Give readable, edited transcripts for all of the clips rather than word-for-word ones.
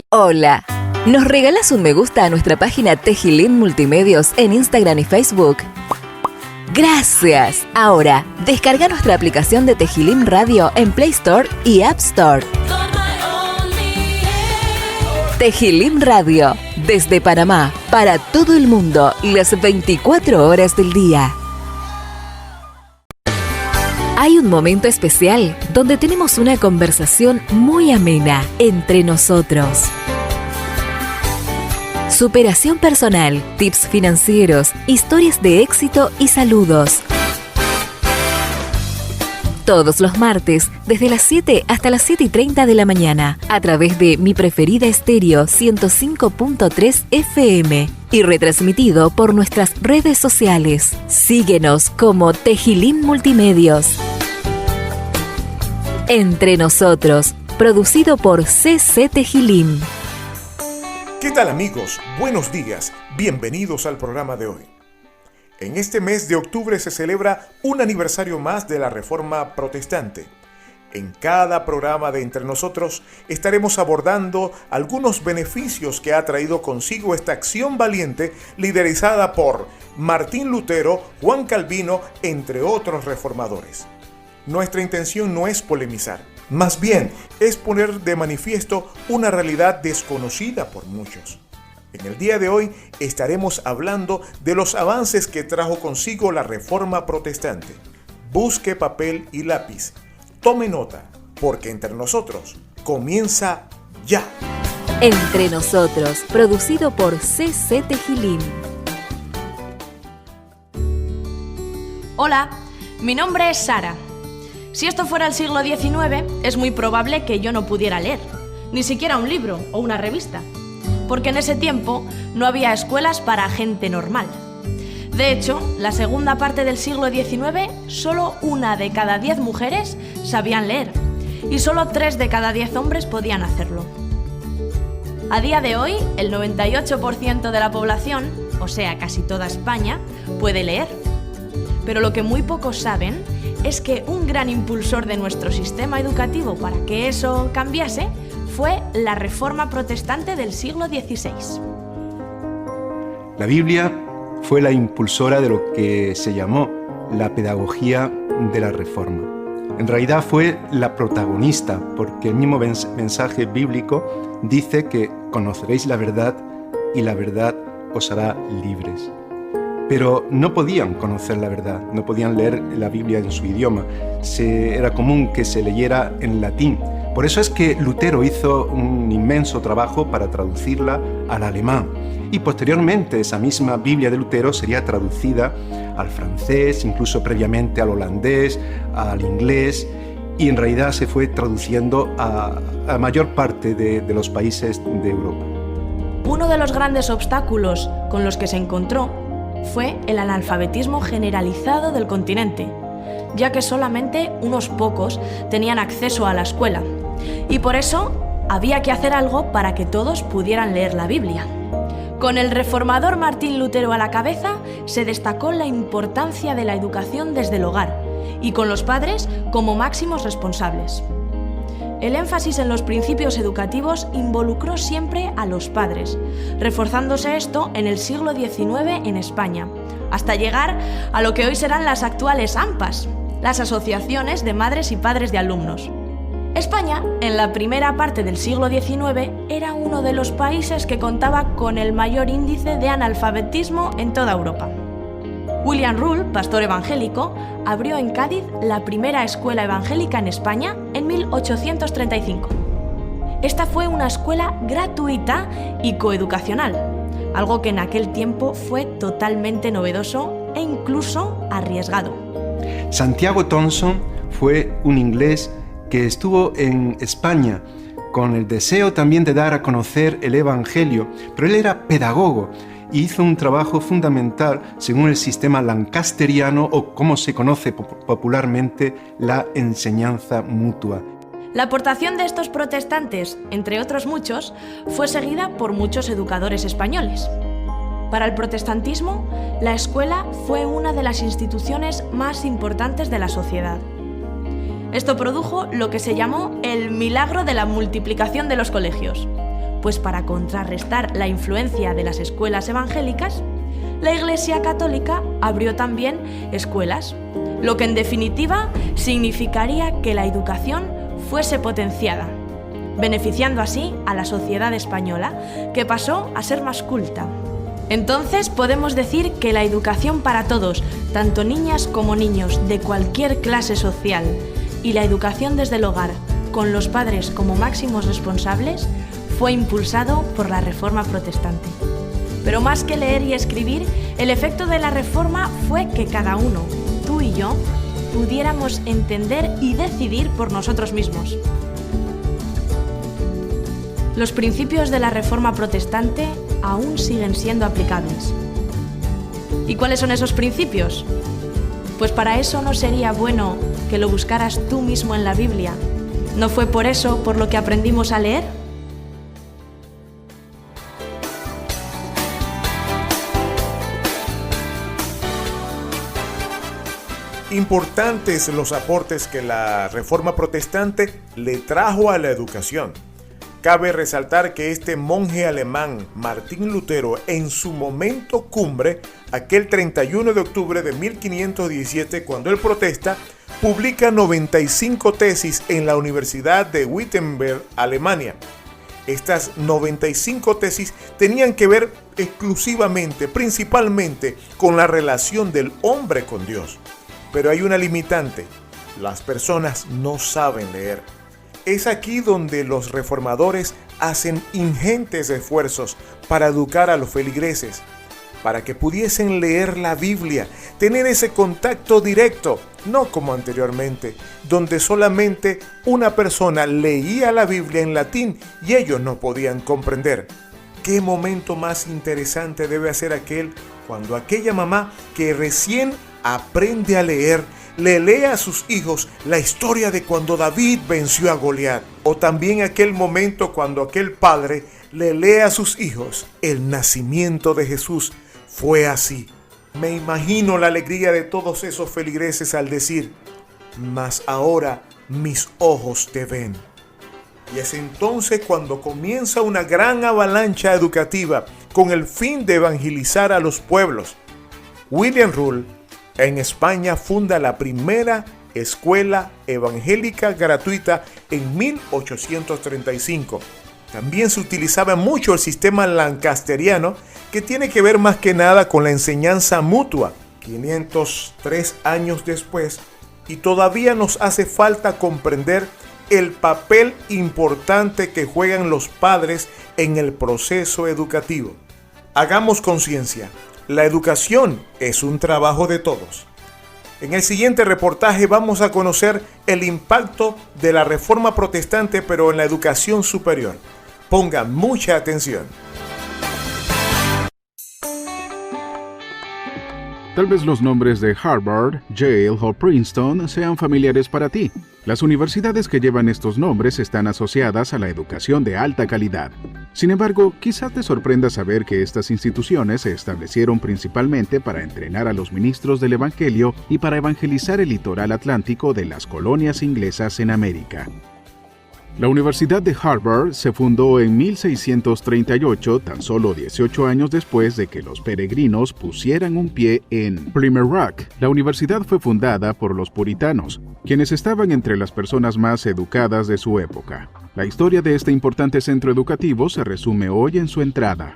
Hola. ¿Nos regalas un me gusta a nuestra página Tejilín Multimedios en Instagram y Facebook? ¡Gracias! Ahora, descarga nuestra aplicación de Tejilín Radio en Play Store y App Store. Tejilín Radio, desde Panamá, para todo el mundo, las 24 horas del día. Hay un momento especial donde tenemos una conversación muy amena entre nosotros. Superación personal, tips financieros, historias de éxito y saludos. Todos los martes, desde las 7 hasta las 7:30 de la mañana, a través de Mi Preferida Estéreo 105.3 FM y retransmitido por nuestras redes sociales. Síguenos como Tejilín Multimedios. Entre nosotros, producido por CC Tejilín. ¿Qué tal, amigos? Buenos días. Bienvenidos al programa de hoy. En este mes de octubre se celebra un aniversario más de la Reforma Protestante. En cada programa de Entre Nosotros estaremos abordando algunos beneficios que ha traído consigo esta acción valiente liderizada por Martín Lutero, Juan Calvino, entre otros reformadores. Nuestra intención no es polemizar, más bien es poner de manifiesto una realidad desconocida por muchos. En el día de hoy estaremos hablando de los avances que trajo consigo la Reforma Protestante. Busque papel y lápiz, tome nota, porque Entre Nosotros comienza ya. Entre Nosotros, producido por CC Tejilín. Hola, mi nombre es Sara. Si esto fuera el siglo XIX, es muy probable que yo no pudiera leer, ni siquiera un libro o una revista, porque en ese tiempo no había escuelas para gente normal. De hecho, la segunda parte del siglo XIX, solo 1 de cada 10 mujeres sabían leer, y solo 3 de cada 10 hombres podían hacerlo. A día de hoy, el 98% de la población, o sea, casi toda España, puede leer. Pero lo que muy pocos saben es que un gran impulsor de nuestro sistema educativo para que eso cambiase fue la Reforma Protestante del siglo XVI. La Biblia fue la impulsora de lo que se llamó la pedagogía de la Reforma. En realidad fue la protagonista, porque el mismo mensaje bíblico dice que conoceréis la verdad y la verdad os hará libres. Pero no podían conocer la verdad, no podían leer la Biblia en su idioma. Era común que se leyera en latín. Por eso es que Lutero hizo un inmenso trabajo para traducirla al alemán. Y posteriormente esa misma Biblia de Lutero sería traducida al francés, incluso previamente al holandés, al inglés, y en realidad se fue traduciendo a la mayor parte de los países de Europa. Uno de los grandes obstáculos con los que se encontró fue el analfabetismo generalizado del continente, ya que solamente unos pocos tenían acceso a la escuela, y por eso había que hacer algo para que todos pudieran leer la Biblia. Con el reformador Martín Lutero a la cabeza, se destacó la importancia de la educación desde el hogar, y con los padres como máximos responsables. El énfasis en los principios educativos involucró siempre a los padres, reforzándose esto en el siglo XIX en España, hasta llegar a lo que hoy serán las actuales AMPAs, las asociaciones de madres y padres de alumnos. España, en la primera parte del siglo XIX, era uno de los países que contaba con el mayor índice de analfabetismo en toda Europa. William Rule, pastor evangélico, abrió en Cádiz la primera escuela evangélica en España en 1835. Esta fue una escuela gratuita y coeducacional, algo que en aquel tiempo fue totalmente novedoso e incluso arriesgado. Santiago Thompson fue un inglés que estuvo en España con el deseo también de dar a conocer el Evangelio, pero él era pedagogo y hizo un trabajo fundamental según el sistema lancasteriano, o como se conoce popularmente, la enseñanza mutua. La aportación de estos protestantes, entre otros muchos, fue seguida por muchos educadores españoles. Para el protestantismo, la escuela fue una de las instituciones más importantes de la sociedad. Esto produjo lo que se llamó el milagro de la multiplicación de los colegios. pues para contrarrestar la influencia de las escuelas evangélicas, la Iglesia Católica abrió también escuelas, lo que en definitiva significaría que la educación fuese potenciada, beneficiando así a la sociedad española, que pasó a ser más culta. Entonces podemos decir que la educación para todos, tanto niñas como niños de cualquier clase social, y la educación desde el hogar, con los padres como máximos responsables, fue impulsado por la Reforma Protestante. Pero más que leer y escribir, el efecto de la Reforma fue que cada uno, tú y yo, pudiéramos entender y decidir por nosotros mismos. Los principios de la Reforma Protestante aún siguen siendo aplicables. ¿Y cuáles son esos principios? Pues para eso no sería bueno que lo buscaras tú mismo en la Biblia. ¿No fue por eso por lo que aprendimos a leer? Importantes los aportes que la Reforma Protestante le trajo a la educación. Cabe resaltar que este monje alemán, Martín Lutero, en su momento cumbre, aquel 31 de octubre de 1517, cuando él protesta, publica 95 tesis en la Universidad de Wittenberg, Alemania. Estas 95 tesis tenían que ver exclusivamente, principalmente, con la relación del hombre con Dios. Pero hay una limitante: las personas no saben leer. Es aquí donde los reformadores hacen ingentes esfuerzos para educar a los feligreses, para que pudiesen leer la Biblia, tener ese contacto directo, no como anteriormente, donde solamente una persona leía la Biblia en latín y ellos no podían comprender. ¿Qué momento más interesante debe ser aquel cuando aquella mamá que recién aprende a leer le lee a sus hijos la historia de cuando David venció a Goliat? O también aquel momento cuando aquel padre le lee a sus hijos el nacimiento de Jesús. Fue así. Me imagino la alegría de todos esos feligreses al decir: mas ahora mis ojos te ven. Y es entonces cuando comienza una gran avalancha educativa con el fin de evangelizar a los pueblos. William Rule en España funda la primera escuela evangélica gratuita en 1835. También se utilizaba mucho el sistema lancasteriano, que tiene que ver más que nada con la enseñanza mutua. 503 años después, y todavía nos hace falta comprender el papel importante que juegan los padres en el proceso educativo. Hagamos conciencia. La educación es un trabajo de todos. En el siguiente reportaje vamos a conocer el impacto de la Reforma Protestante, pero en la educación superior. Pongan mucha atención. Tal vez los nombres de Harvard, Yale o Princeton sean familiares para ti. Las universidades que llevan estos nombres están asociadas a la educación de alta calidad. Sin embargo, quizá te sorprenda saber que estas instituciones se establecieron principalmente para entrenar a los ministros del Evangelio y para evangelizar el litoral atlántico de las colonias inglesas en América. La Universidad de Harvard se fundó en 1638, tan solo 18 años después de que los peregrinos pusieran un pie en Plymouth Rock. La universidad fue fundada por los puritanos, quienes estaban entre las personas más educadas de su época. La historia de este importante centro educativo se resume hoy en su entrada.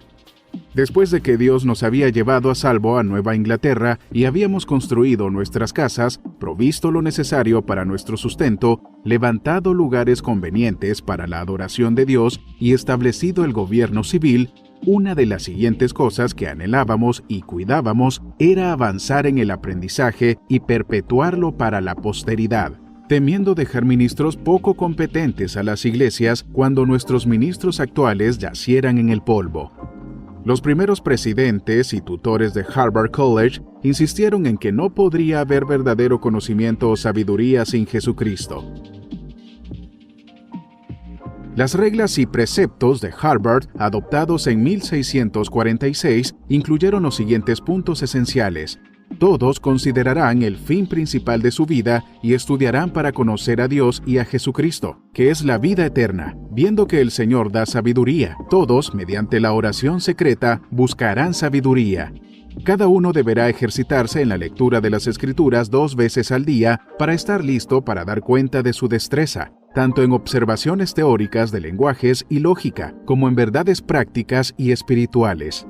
Después de que Dios nos había llevado a salvo a Nueva Inglaterra y habíamos construido nuestras casas, provisto lo necesario para nuestro sustento, levantado lugares convenientes para la adoración de Dios y establecido el gobierno civil, una de las siguientes cosas que anhelábamos y cuidábamos era avanzar en el aprendizaje y perpetuarlo para la posteridad, temiendo dejar ministros poco competentes a las iglesias cuando nuestros ministros actuales yacieran en el polvo. Los primeros presidentes y tutores de Harvard College insistieron en que no podría haber verdadero conocimiento o sabiduría sin Jesucristo. Las reglas y preceptos de Harvard, adoptados en 1646, incluyeron los siguientes puntos esenciales: Todos considerarán el fin principal de su vida y estudiarán para conocer a Dios y a Jesucristo, que es la vida eterna, viendo que el Señor da sabiduría. Todos, mediante la oración secreta, buscarán sabiduría. Cada uno deberá ejercitarse en la lectura de las Escrituras 2 veces al día para estar listo para dar cuenta de su destreza, tanto en observaciones teóricas de lenguajes y lógica, como en verdades prácticas y espirituales.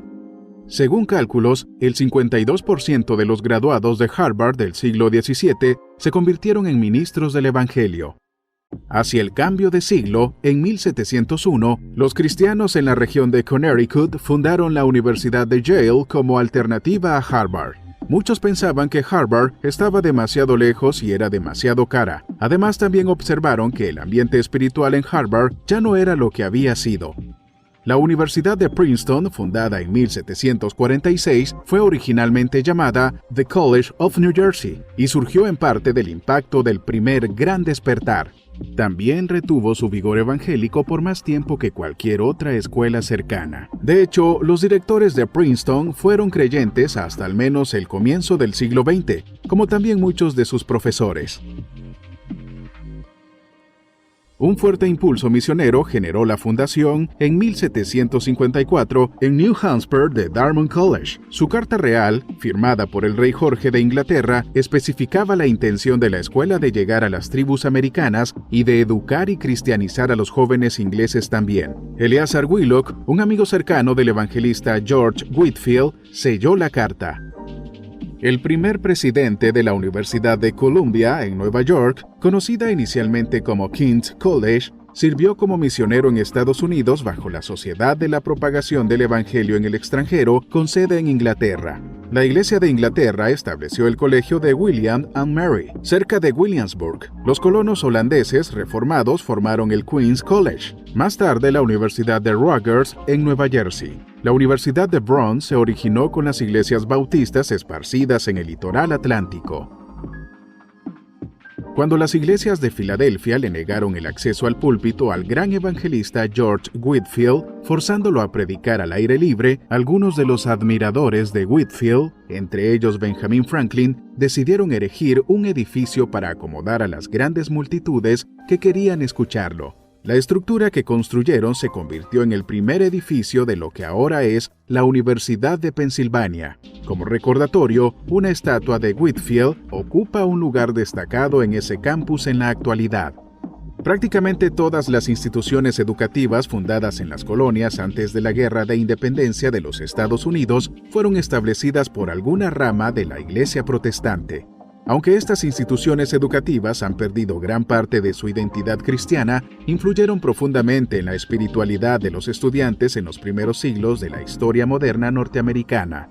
Según cálculos, el 52% de los graduados de Harvard del siglo XVII se convirtieron en ministros del Evangelio. Hacia el cambio de siglo, en 1701, los cristianos en la región de Connecticut fundaron la Universidad de Yale como alternativa a Harvard. Muchos pensaban que Harvard estaba demasiado lejos y era demasiado cara. Además, también observaron que el ambiente espiritual en Harvard ya no era lo que había sido. La Universidad de Princeton, fundada en 1746, fue originalmente llamada The College of New Jersey y surgió en parte del impacto del primer Gran Despertar. También retuvo su vigor evangélico por más tiempo que cualquier otra escuela cercana. De hecho, los directores de Princeton fueron creyentes hasta al menos el comienzo del siglo XX, como también muchos de sus profesores. Un fuerte impulso misionero generó la fundación en 1754 en New Hampshire de Dartmouth College. Su carta real, firmada por el rey Jorge de Inglaterra, especificaba la intención de la escuela de llegar a las tribus americanas y de educar y cristianizar a los jóvenes ingleses también. Eleazar Willock, un amigo cercano del evangelista George Whitefield, selló la carta. El primer presidente de la Universidad de Columbia, en Nueva York, conocida inicialmente como King's College, sirvió como misionero en Estados Unidos bajo la Sociedad de la Propagación del Evangelio en el Extranjero, con sede en Inglaterra. La Iglesia de Inglaterra estableció el colegio de William and Mary, cerca de Williamsburg. Los colonos holandeses reformados formaron el Queen's College. Más tarde, la Universidad de Rutgers, en Nueva Jersey. La Universidad de Brown se originó con las iglesias bautistas esparcidas en el litoral atlántico. Cuando las iglesias de Filadelfia le negaron el acceso al púlpito al gran evangelista George Whitefield, forzándolo a predicar al aire libre, algunos de los admiradores de Whitefield, entre ellos Benjamin Franklin, decidieron erigir un edificio para acomodar a las grandes multitudes que querían escucharlo. La estructura que construyeron se convirtió en el primer edificio de lo que ahora es la Universidad de Pensilvania. Como recordatorio, una estatua de Whitefield ocupa un lugar destacado en ese campus en la actualidad. Prácticamente todas las instituciones educativas fundadas en las colonias antes de la Guerra de Independencia de los Estados Unidos fueron establecidas por alguna rama de la Iglesia protestante. Aunque estas instituciones educativas han perdido gran parte de su identidad cristiana, influyeron profundamente en la espiritualidad de los estudiantes en los primeros siglos de la historia moderna norteamericana.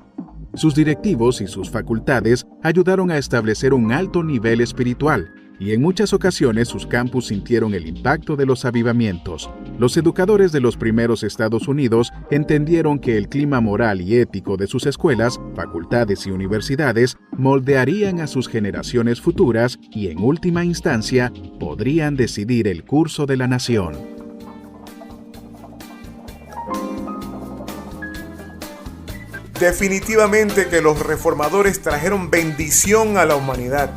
Sus directivos y sus facultades ayudaron a establecer un alto nivel espiritual, y en muchas ocasiones sus campus sintieron el impacto de los avivamientos. Los educadores de los primeros Estados Unidos entendieron que el clima moral y ético de sus escuelas, facultades y universidades moldearían a sus generaciones futuras y, en última instancia, podrían decidir el curso de la nación. Definitivamente que los reformadores trajeron bendición a la humanidad.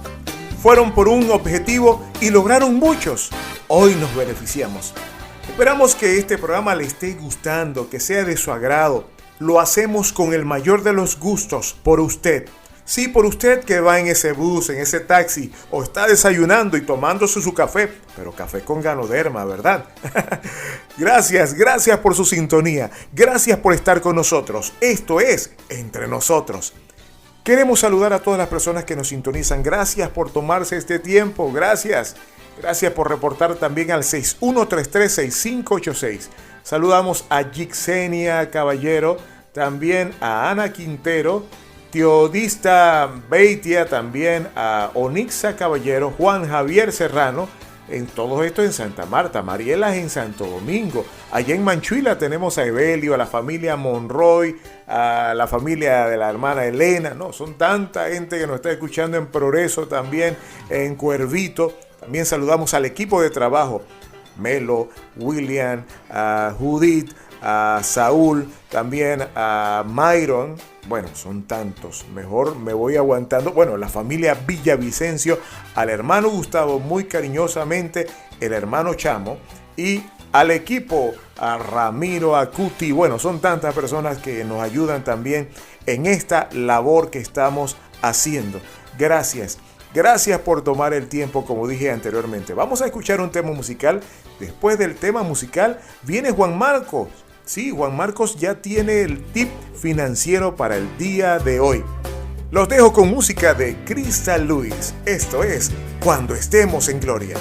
Fueron por un objetivo y lograron muchos. Hoy nos beneficiamos. Esperamos que este programa le esté gustando, que sea de su agrado. Lo hacemos con el mayor de los gustos, por usted. Sí, por usted que va en ese bus, en ese taxi, o está desayunando y tomándose su café, pero café con Ganoderma, ¿verdad? Gracias por su sintonía. Gracias por estar con nosotros. Esto es Entre Nosotros. Queremos saludar a todas las personas que nos sintonizan. Gracias por tomarse este tiempo. Gracias por reportar también al 6133-6586. Saludamos a Yixenia Caballero, también a Ana Quintero, Teodista Beitia, también a Onixa Caballero, Juan Javier Serrano. En todo esto en Santa Marta, Mariela en Santo Domingo. Allá en Manchuila tenemos a Evelio, a la familia Monroy, a la familia de la hermana Elena. No, son tanta gente que nos está escuchando en Progreso, también en Cuervito. También saludamos al equipo de trabajo, Melo, William, a Judith, a Saúl, también a Myron. Bueno, son tantos, mejor me voy aguantando. Bueno, la familia Villavicencio, al hermano Gustavo muy cariñosamente, el hermano Chamo, y al equipo, a Ramiro, a Cuti. Bueno, son tantas personas que nos ayudan también en esta labor que estamos haciendo. Gracias. Gracias por tomar el tiempo, como dije anteriormente. Vamos a escuchar un tema musical. Después del tema musical viene Juan Marcos. Sí, Juan Marcos ya tiene el tip financiero para el día de hoy. Los dejo con música de Crystal Lewis. Esto es Cuando estemos en gloria.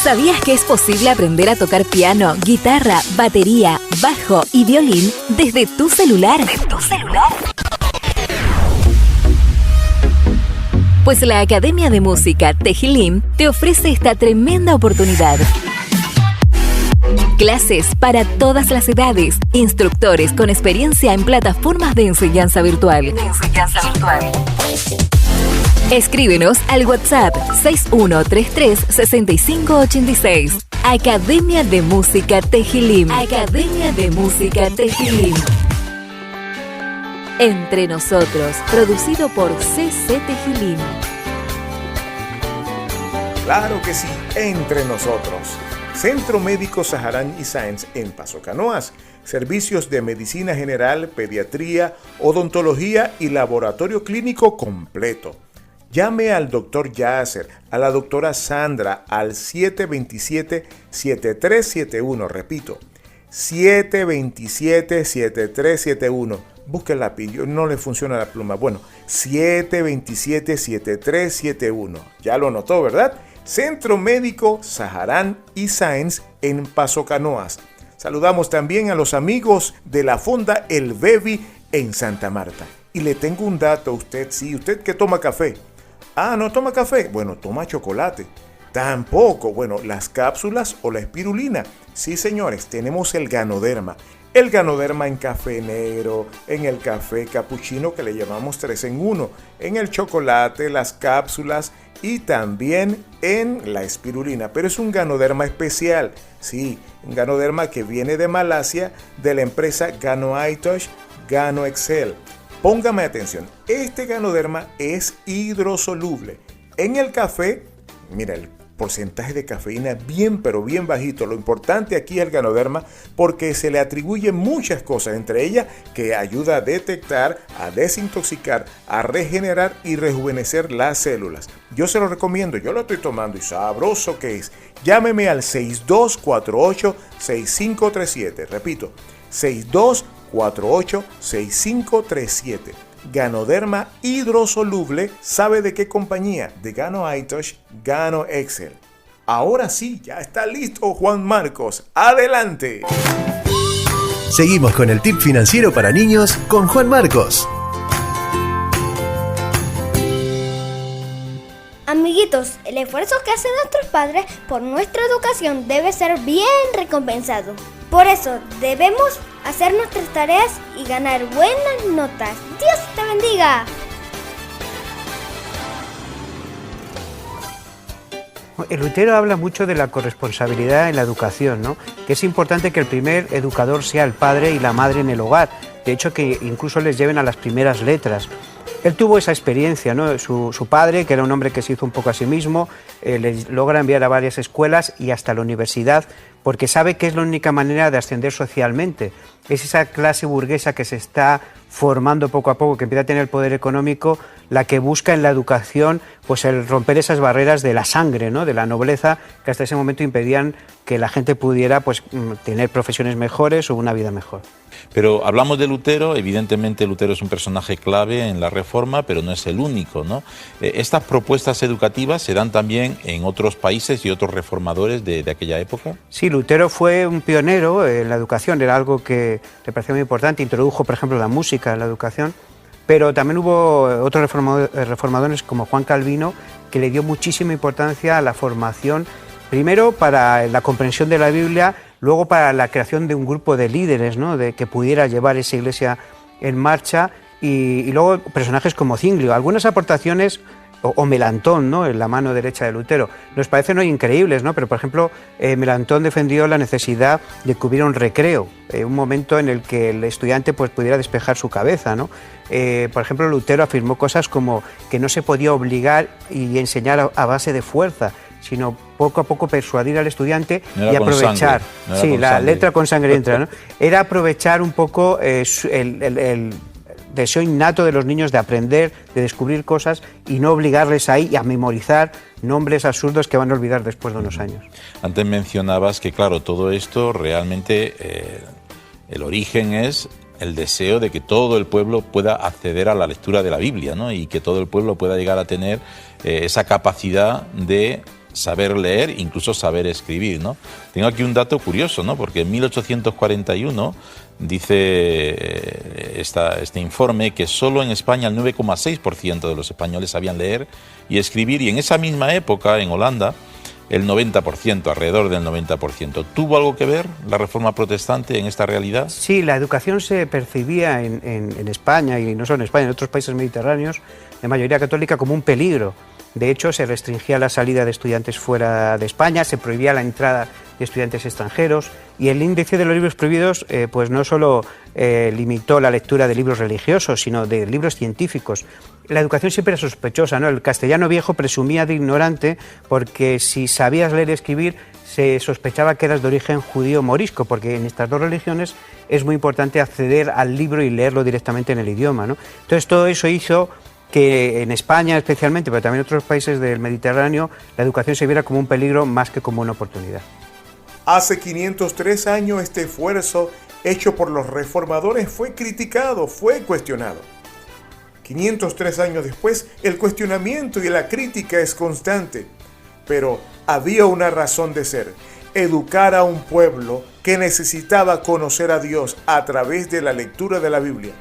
¿Sabías que es posible aprender a tocar piano, guitarra, batería, bajo y violín desde tu celular? Pues la Academia de Música Tejilim te ofrece esta tremenda oportunidad. Clases para todas las edades, instructores con experiencia en plataformas de enseñanza virtual. Escríbenos al WhatsApp 6133-6586. Academia de Música Tejilim. Academia de Música Tejilim. Entre nosotros, producido por CC Tejilim. Claro que sí, entre nosotros. Centro Médico Saharán y Sáenz en Paso Canoas. Servicios de medicina general, pediatría, odontología y laboratorio clínico completo. Llame al doctor Yasser, a la doctora Sandra al 727-7371. Repito, 727-7371. Busque el lápiz, no le funciona la pluma. Bueno, 727-7371. Ya lo notó, ¿verdad? Centro Médico Saharán y Sáenz en Paso Canoas. Saludamos también a los amigos de la Fonda El Bevi en Santa Marta. Y le tengo un dato a usted, sí, usted que toma café. Ah, ¿no toma café? Bueno, toma chocolate. Tampoco, bueno, las cápsulas o la espirulina. Sí, señores, tenemos el Ganoderma. El Ganoderma en café negro, en el café capuchino que le llamamos 3 en 1, en el chocolate, las cápsulas y también en la espirulina. Pero es un Ganoderma especial, sí, un Ganoderma que viene de Malasia, de la empresa Ganoaitosh Gano Excel. Póngame atención, este Ganoderma es hidrosoluble. En el café, mira, el porcentaje de cafeína bien pero bien bajito. Lo importante aquí es el Ganoderma porque se le atribuyen muchas cosas, entre ellas que ayuda a detectar, a desintoxicar, a regenerar y rejuvenecer las células. Yo se lo recomiendo, yo lo estoy tomando y sabroso que es. Llámeme al 6248-6537. Repito, 6248-6537. Ganoderma hidrosoluble. ¿Sabe de qué compañía? De Ganoaitosh Gano Excel. Ahora sí, ya está listo Juan Marcos. ¡Adelante! Seguimos con el tip financiero para niños con Juan Marcos. Amiguitos, el esfuerzo que hacen nuestros padres por nuestra educación debe ser bien recompensado. Por eso debemos hacer nuestras tareas y ganar buenas notas. ¡Dios te bendiga! El Lutero habla mucho de la corresponsabilidad en la educación, ¿no? Que es importante que el primer educador sea el padre y la madre en el hogar. De hecho, que incluso les lleven a las primeras letras. Él tuvo esa experiencia, ¿no? Su padre, que era un hombre que se hizo un poco a sí mismo, le logra enviar a varias escuelas y hasta la universidad, porque sabe que es la única manera de ascender socialmente. Es esa clase burguesa que se está formando poco a poco, que empieza a tener poder económico, la que busca en la educación pues el romper esas barreras de la sangre, ¿no? De la nobleza, que hasta ese momento impedían que la gente pudiera pues tener profesiones mejores o una vida mejor. Pero hablamos de Lutero, evidentemente Lutero es un personaje clave en la Reforma, pero no es el único, ¿no? ¿Estas propuestas educativas se dan también en otros países y otros reformadores de aquella época? Sí, Lutero fue un pionero en la educación, era algo que le parecía muy importante, introdujo, por ejemplo, la música en la educación, pero también hubo otros reformadores como Juan Calvino, que le dio muchísima importancia a la formación, primero para la comprensión de la Biblia, luego para la creación de un grupo de líderes, ¿no? De que pudiera llevar esa iglesia en marcha, y luego personajes como Zwinglio. Algunas aportaciones, o Melantón, ¿no? En la mano derecha de Lutero, nos parecen hoy increíbles, ¿no? Pero por ejemplo, Melantón defendió la necesidad de que hubiera un recreo, un momento en el que el estudiante pues pudiera despejar su cabeza, ¿no? Por ejemplo, Lutero afirmó cosas como que no se podía obligar y enseñar a base de fuerza, sino poco a poco persuadir al estudiante y aprovechar. Sí, la letra con sangre entra, ¿no? Era aprovechar un poco el deseo innato de los niños de aprender, de descubrir cosas y no obligarles ahí a memorizar nombres absurdos que van a olvidar después de unos años. Antes mencionabas que, claro, todo esto realmente, el origen es el deseo de que todo el pueblo pueda acceder a la lectura de la Biblia, ¿no? Y que todo el pueblo pueda llegar a tener esa capacidad de saber leer, incluso saber escribir, ¿no? Tengo aquí un dato curioso, ¿no? Porque en 1841 dice este informe que solo en España el 9,6% de los españoles sabían leer y escribir, y en esa misma época en Holanda el 90%, alrededor del 90%. ¿Tuvo algo que ver la Reforma Protestante en esta realidad? Sí, la educación se percibía en España, y no solo en España, en otros países mediterráneos de mayoría católica, como un peligro. De hecho, se restringía la salida de estudiantes fuera de España, se prohibía la entrada de estudiantes extranjeros, Y el índice de los libros prohibidos pues no solo limitó la lectura de libros religiosos, sino de libros científicos. La educación siempre era sospechosa, ¿no? El castellano viejo presumía de ignorante porque si sabías leer y escribir se sospechaba que eras de origen judío morisco, porque en estas dos religiones es muy importante acceder al libro y leerlo directamente en el idioma, ¿no? Entonces todo eso hizo que en España especialmente, pero también en otros países del Mediterráneo, la educación se viera como un peligro más que como una oportunidad. Hace 503 años este esfuerzo hecho por los reformadores fue criticado, fue cuestionado. 503 años después, el cuestionamiento y la crítica es constante, pero había una razón de ser: educar a un pueblo que necesitaba conocer a Dios a través de la lectura de la Biblia.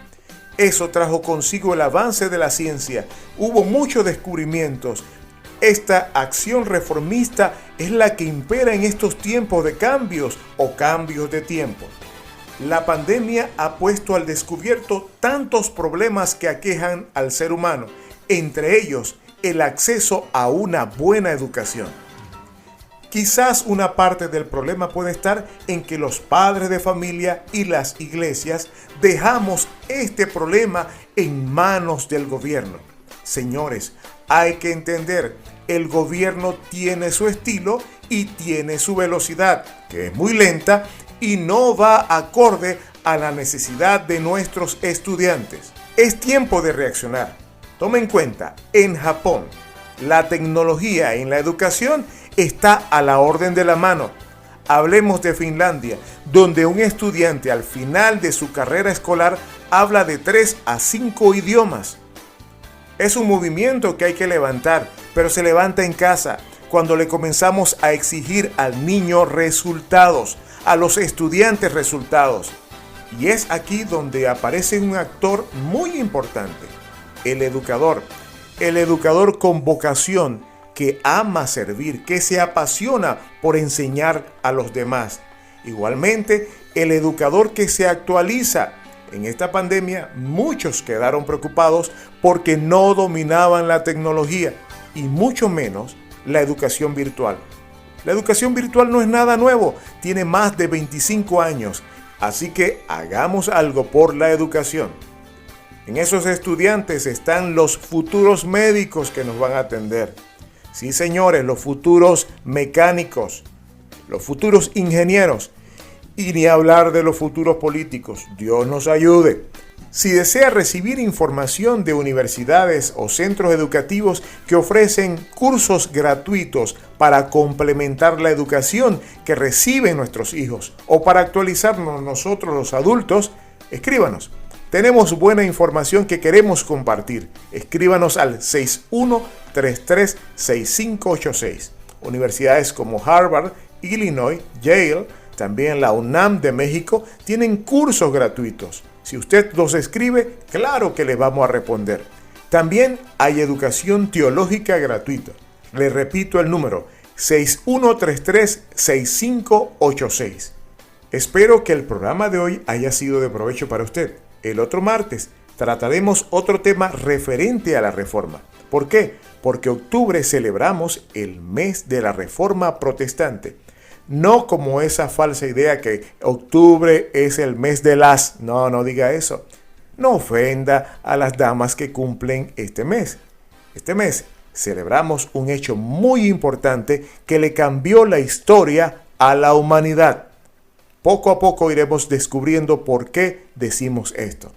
Eso trajo consigo el avance de la ciencia. Hubo muchos descubrimientos. Esta acción reformista es la que impera en estos tiempos de cambios o cambios de tiempo. La pandemia ha puesto al descubierto tantos problemas que aquejan al ser humano, entre ellos el acceso a una buena educación. Quizás una parte del problema puede estar en que los padres de familia y las iglesias dejamos este problema en manos del gobierno. Señores, hay que entender, el gobierno tiene su estilo y tiene su velocidad, que es muy lenta y no va acorde a la necesidad de nuestros estudiantes. Es tiempo de reaccionar. Toma en cuenta, en Japón, la tecnología en la educación está a la orden de la mano. Hablemos de Finlandia, donde un estudiante al final de su carrera escolar habla de 3 a 5 idiomas. Es un movimiento que hay que levantar, pero se levanta en casa, cuando le comenzamos a exigir al niño resultados, a los estudiantes resultados. Y es aquí donde aparece un actor muy importante, el educador con vocación, que ama servir, que se apasiona por enseñar a los demás. Igualmente, el educador que se actualiza. En esta pandemia, muchos quedaron preocupados porque no dominaban la tecnología y mucho menos la educación virtual. La educación virtual no es nada nuevo, tiene más de 25 años, así que hagamos algo por la educación. En esos estudiantes están los futuros médicos que nos van a atender. Sí, señores, los futuros mecánicos, los futuros ingenieros, y ni hablar de los futuros políticos. Dios nos ayude. Si desea recibir información de universidades o centros educativos que ofrecen cursos gratuitos para complementar la educación que reciben nuestros hijos o para actualizarnos nosotros los adultos, escríbanos. Tenemos buena información que queremos compartir. Escríbanos al 6133-6586. Universidades como Harvard, Illinois, Yale, también la UNAM de México tienen cursos gratuitos. Si usted los escribe, claro que le vamos a responder. También hay educación teológica gratuita. Le repito el número, 6133-6586. Espero que el programa de hoy haya sido de provecho para usted. El otro martes trataremos otro tema referente a la Reforma. ¿Por qué? Porque octubre celebramos el mes de la Reforma Protestante. No como esa falsa idea que octubre es el mes de las... No diga eso. No ofenda a las damas que cumplen este mes. Este mes celebramos un hecho muy importante que le cambió la historia a la humanidad. Poco a poco iremos descubriendo por qué decimos esto.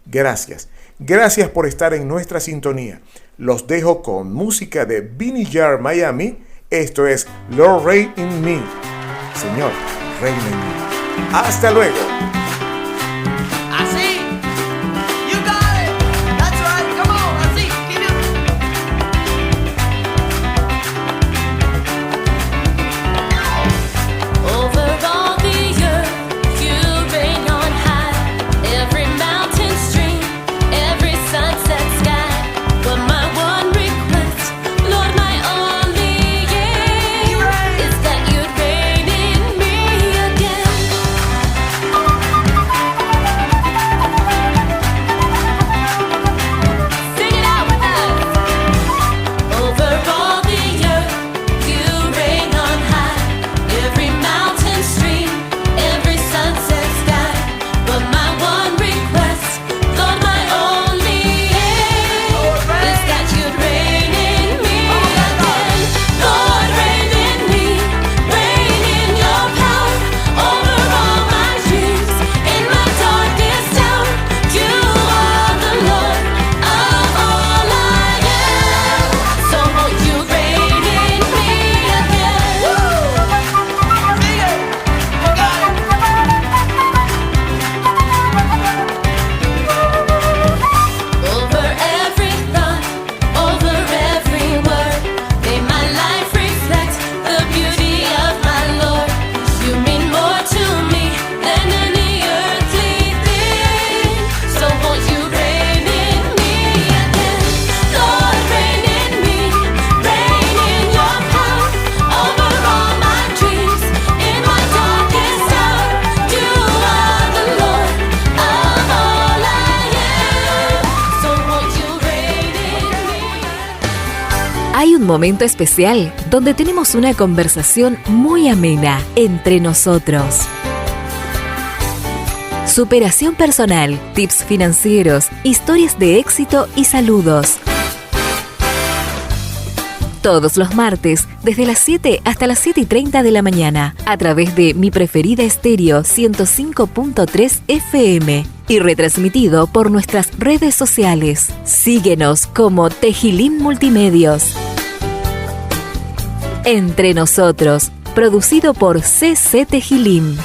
Gracias. Gracias por estar en nuestra sintonía. Los dejo con música de Vinnie Jar Miami. Esto es Lord Reign in Me. Señor, reina en mí. Hasta luego. Hay un momento especial donde tenemos una conversación muy amena entre nosotros. Superación personal, tips financieros, historias de éxito y saludos. Todos los martes, desde las 7 hasta las 7:30 de la mañana, a través de Mi Preferida Estéreo 105.3 FM y retransmitido por nuestras redes sociales. Síguenos como Tejilim Multimedios. Entre nosotros, producido por CC Tejilim.